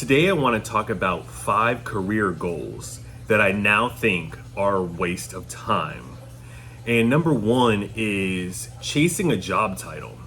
Today, I want to talk about 5 career goals that I now think are a waste of time. And number one is chasing a job title.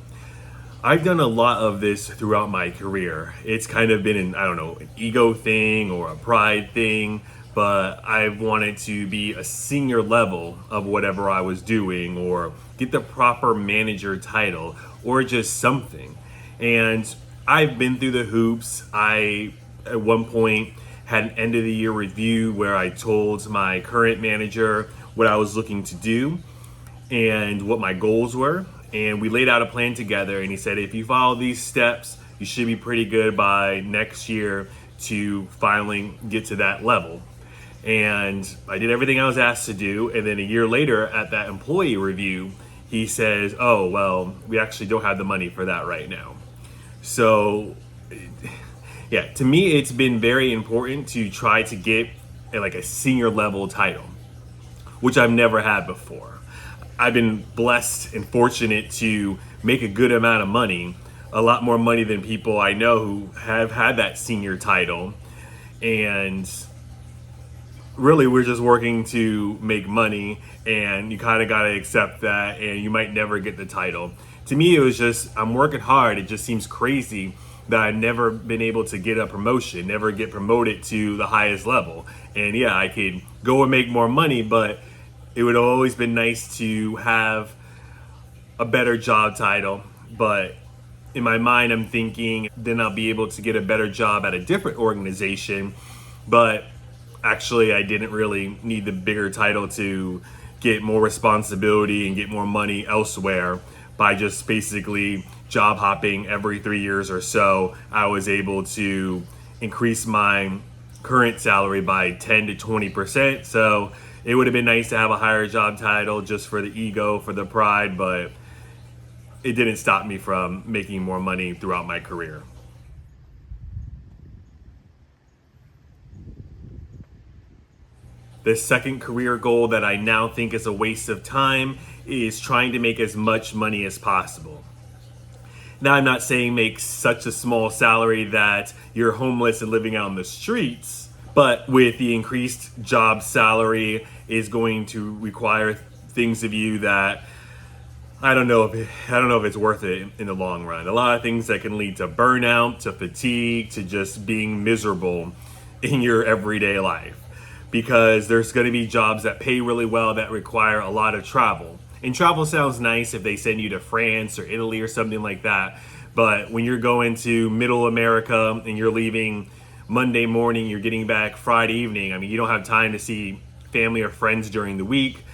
I've done a lot of this throughout my career. It's kind of been an ego thing or a pride thing, but I've wanted to be a senior level of whatever I was doing or get the proper manager title or just something. And I've been through the hoops. I, at one point, had an end of the year review where I told my current manager what I was looking to do and what my goals were. And we laid out a plan together. And he said, if you follow these steps, you should be pretty good by next year to finally get to that level. And I did everything I was asked to do. And then a year later at that employee review, he says, oh, well, we actually don't have the money for that right now. So yeah, to me, it's been very important to try to get a senior level title, which I've never had before. I've been blessed and fortunate to make a good amount of money, a lot more money than people I know who have had that senior title. And really, we're just working to make money, and you kind of got to accept that, and you might never get the title. To me, it was just, I'm working hard. It just seems crazy that I've never been able to get a promotion, never get promoted to the highest level. And yeah, I could go and make more money, but it would have always been nice to have a better job title. But in my mind, I'm thinking then I'll be able to get a better job at a different organization. But actually, I didn't really need the bigger title to get more responsibility and get more money elsewhere. By just basically job hopping every 3 years or so, I was able to increase my current salary by 10 to 20%. So it would have been nice to have a higher job title just for the ego, for the pride, but it didn't stop me from making more money throughout my career. The second career goal that I now think is a waste of time is trying to make as much money as possible. Now, I'm not saying make such a small salary that you're homeless and living out on the streets, but with the increased job salary is going to require things of you that I don't know if it's worth it in the long run. A lot of things that can lead to burnout, to fatigue, to just being miserable in your everyday life. Because there's going to be jobs that pay really well that require a lot of travel. And travel sounds nice if they send you to France or Italy or something like that. But when you're going to middle America and you're leaving Monday morning, you're getting back Friday evening, you don't have time to see family or friends during the week.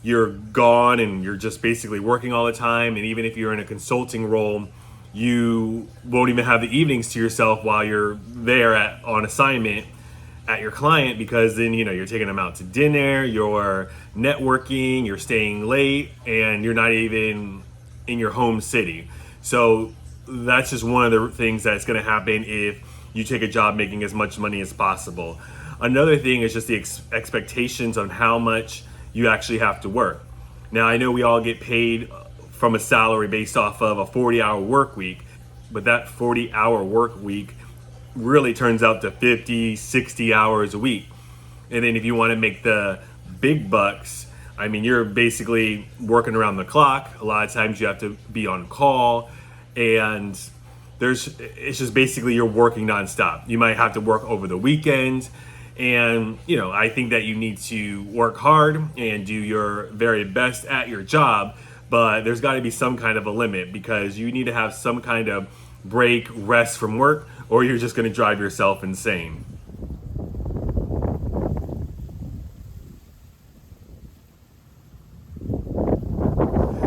You're gone and you're just basically working all the time. And even if you're in a consulting role, you won't even have the evenings to yourself while you're there on assignment at your client, because then you're taking them out to dinner, you're networking, you're staying late, and you're not even in your home city. So that's just one of the things that's going to happen if you take a job making as much money as possible. Another thing is just the expectations on how much you actually have to work. Now, I know we all get paid from a salary based off of a 40-hour work week, but that 40-hour work week really turns out to 50, 60 hours a week. And then if you want to make the big bucks, you're basically working around the clock. A lot of times you have to be on call, and it's just basically you're working nonstop. You might have to work over the weekend. And, I think that you need to work hard and do your very best at your job, but there's got to be some kind of a limit, because you need to have some kind of break, rest from work, or you're just going to drive yourself insane.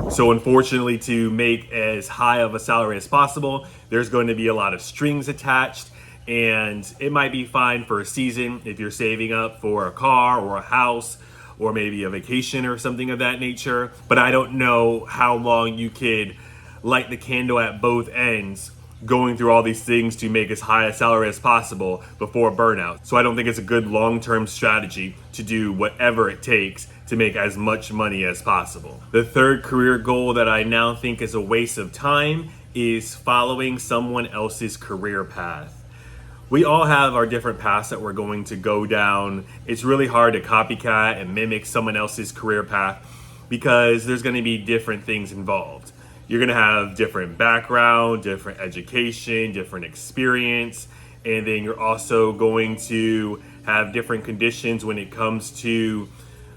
So unfortunately, to make as high of a salary as possible, there's going to be a lot of strings attached, and it might be fine for a season if you're saving up for a car or a house or maybe a vacation or something of that nature. But I don't know how long you could light the candle at both ends going through all these things to make as high a salary as possible before burnout. So I don't think it's a good long-term strategy to do whatever it takes to make as much money as possible. The third career goal that I now think is a waste of time is following someone else's career path. we all have our different paths that we're going to go down. It's really hard to copycat and mimic someone else's career path because there's going to be different things involved. You're going to have different background, different education, different experience, and then you're also going to have different conditions when it comes to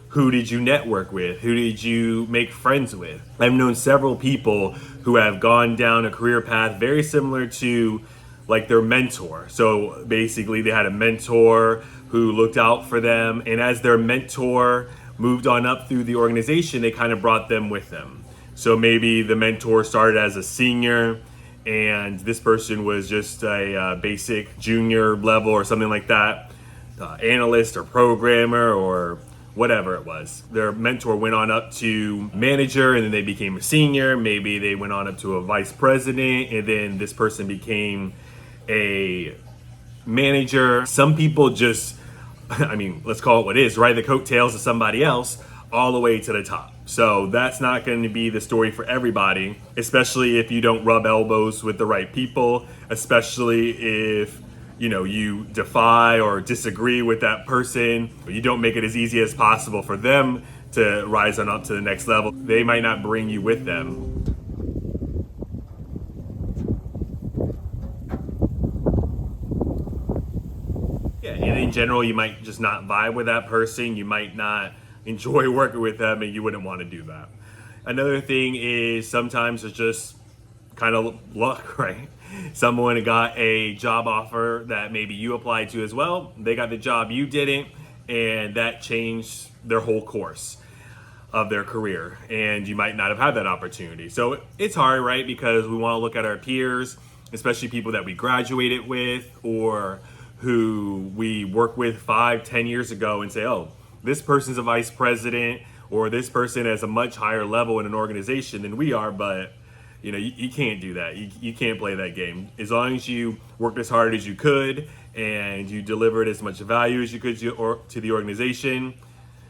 who did you network with, who did you make friends with. I've known several people who have gone down a career path very similar to like their mentor. So basically they had a mentor who looked out for them, and as their mentor moved on up through the organization, they kind of brought them with them. So maybe the mentor started as a senior and this person was just a basic junior level or something like that, analyst or programmer or whatever it was. Their mentor went on up to manager and then they became a senior. Maybe they went on up to a vice president and then this person became a manager. Some people just, I mean, let's call it what it is, ride the coattails of somebody else all the way to the top. So that's not going to be the story for everybody, especially if you don't rub elbows with the right people, especially if you defy or disagree with that person. You don't make it as easy as possible for them to rise on up to the next level. They might not bring you with them. Yeah, and in general, you might just not vibe with that person. You might not enjoy working with them and you wouldn't want to do that. Another thing is sometimes it's just kind of luck, right? Someone got a job offer that maybe you applied to as well. They got the job, you didn't, and that changed their whole course of their career. And you might not have had that opportunity. So it's hard, right? Because we want to look at our peers, especially people that we graduated with or who we worked with 5-10 years ago and say, oh, this person's a vice president or this person has a much higher level in an organization than we are, but you can't do that. You can't play that game. As long as you worked as hard as you could and you delivered as much value as you could to the organization,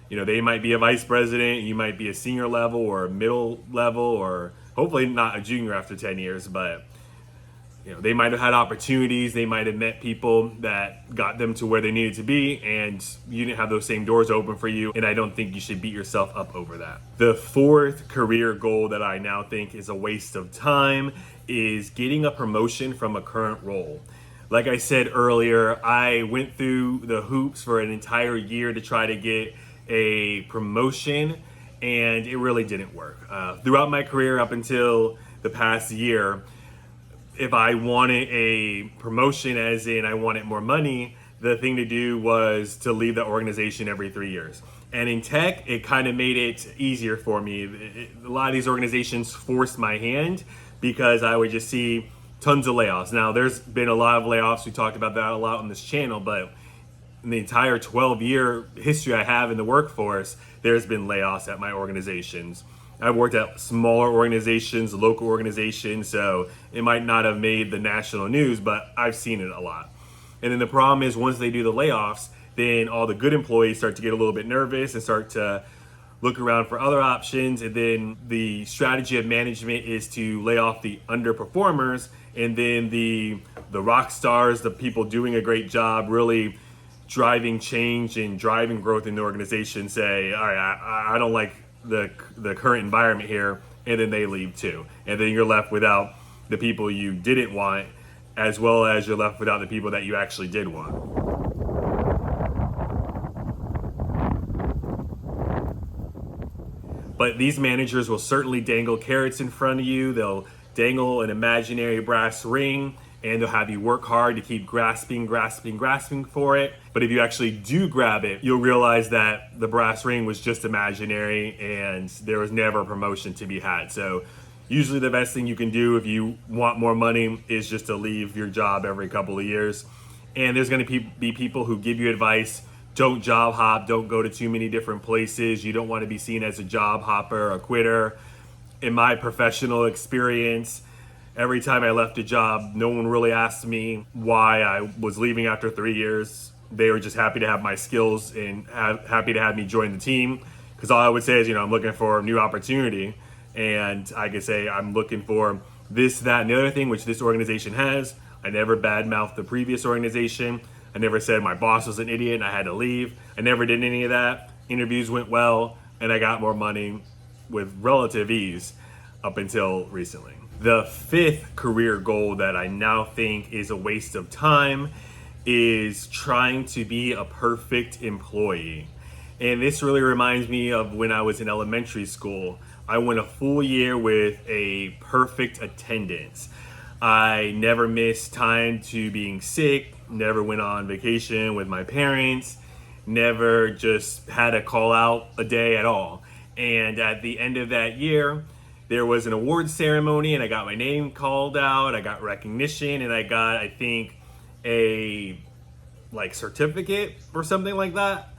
they might be a vice president, you might be a senior level or a middle level or hopefully not a junior after 10 years, but they might have had opportunities, they might have met people that got them to where they needed to be, and you didn't have those same doors open for you, and I don't think you should beat yourself up over that. The fourth career goal that I now think is a waste of time is getting a promotion from a current role. Like I said earlier, I went through the hoops for an entire year to try to get a promotion, and it really didn't work. Throughout my career up until the past year, if I wanted a promotion, as in I wanted more money, the thing to do was to leave the organization every 3 years. And in tech, it kind of made it easier for me. A lot of these organizations forced my hand because I would just see tons of layoffs. Now, there's been a lot of layoffs. We talked about that a lot on this channel, but in the entire 12-year history I have in the workforce, there's been layoffs at my organizations. I've worked at smaller organizations, local organizations, so it might not have made the national news, but I've seen it a lot. And then the problem is once they do the layoffs, then all the good employees start to get a little bit nervous and start to look around for other options. And then the strategy of management is to lay off the underperformers, and then the rock stars, the people doing a great job, really driving change and driving growth in the organization, say, all right, I don't like the current environment here, and then they leave too. And then you're left without the people you didn't want, as well as you're left without the people that you actually did want. But these managers will certainly dangle carrots in front of you. They'll dangle an imaginary brass ring, and they'll have you work hard to keep grasping for it. But if you actually do grab it, you'll realize that the brass ring was just imaginary and there was never a promotion to be had. So usually the best thing you can do if you want more money is just to leave your job every couple of years. And there's going to be people who give you advice. Don't job hop, don't go to too many different places. You don't want to be seen as a job hopper, a quitter. In my professional experience, every time I left a job, no one really asked me why I was leaving after 3 years. They were just happy to have my skills and happy to have me join the team. Because all I would say is, I'm looking for a new opportunity. And I could say I'm looking for this, that, and the other thing, which this organization has. I never badmouthed the previous organization. I never said my boss was an idiot and I had to leave. I never did any of that. Interviews went well and I got more money with relative ease up until recently. The fifth career goal that I now think is a waste of time is trying to be a perfect employee. And this really reminds me of when I was in elementary school. I went a full year with a perfect attendance. I never missed time to being sick, never went on vacation with my parents, never just had to call out a day at all. And at the end of that year, there was an award ceremony and I got my name called out, I got recognition, and I got, I think, a certificate or something like that.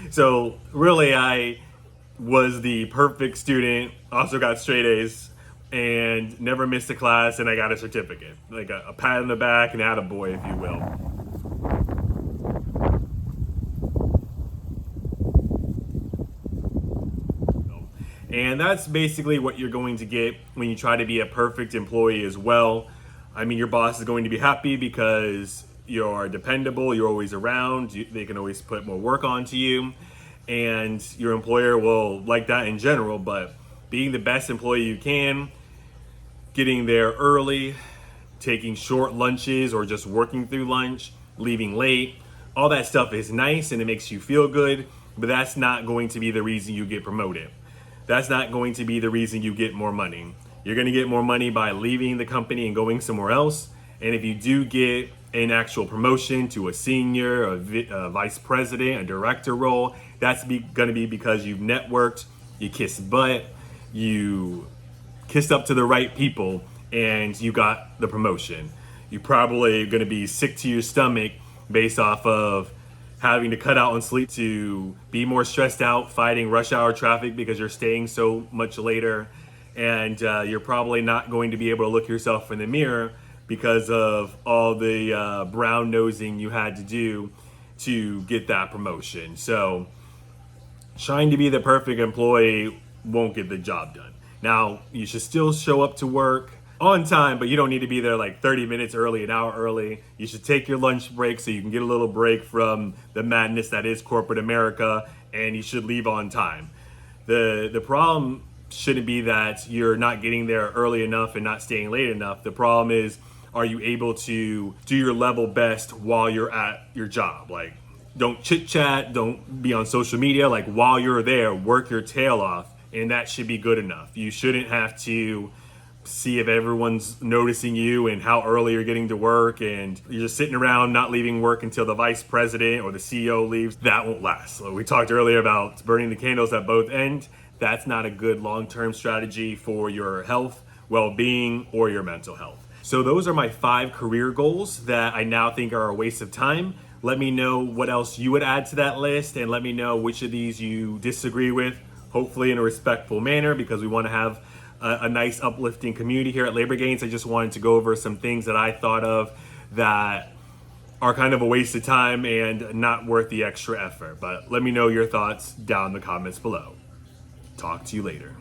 So really I was the perfect student, also got straight A's and never missed a class, and I got a certificate, like a pat on the back, an attaboy, if you will. And that's basically what you're going to get when you try to be a perfect employee as well. I mean, your boss is going to be happy because you're dependable, you're always around, they can always put more work onto you, and your employer will like that in general. But being the best employee you can, getting there early, taking short lunches or just working through lunch, leaving late, all that stuff is nice and it makes you feel good, but that's not going to be the reason you get promoted. That's not going to be the reason you get more money. You're going to get more money by leaving the company and going somewhere else. And if you do get an actual promotion to a senior, a vice president, a director role, that's going to be because you've networked, you kissed butt, you kissed up to the right people, and you got the promotion. You're probably going to be sick to your stomach based off of having to cut out on sleep, to be more stressed out fighting rush hour traffic because you're staying so much later, and you're probably not going to be able to look yourself in the mirror because of all the brown nosing you had to do to get that promotion. So trying to be the perfect employee won't get the job done. Now, you should still show up to work on time, but you don't need to be there like 30 minutes early, an hour early. You should take your lunch break so you can get a little break from the madness that is corporate America, and you should leave on time. The problem shouldn't be that you're not getting there early enough and not staying late enough. The problem is, are you able to do your level best while you're at your job? Like, don't chit chat, don't be on social media. Like, while you're there, work your tail off, and that should be good enough. You shouldn't have to see if everyone's noticing you and how early you're getting to work, and you're just sitting around not leaving work until the vice president or the CEO leaves. That won't last. So we talked earlier about burning the candles at both ends. That's not a good long-term strategy for your health, well-being, or your mental health. So those are my 5 career goals that I now think are a waste of time. Let me know what else you would add to that list, and let me know which of these you disagree with, hopefully in a respectful manner, because we want to have a nice uplifting community here at Labor Gains. I just wanted to go over some things that I thought of that are kind of a waste of time and not worth the extra effort. But let me know your thoughts down in the comments below. Talk to you later.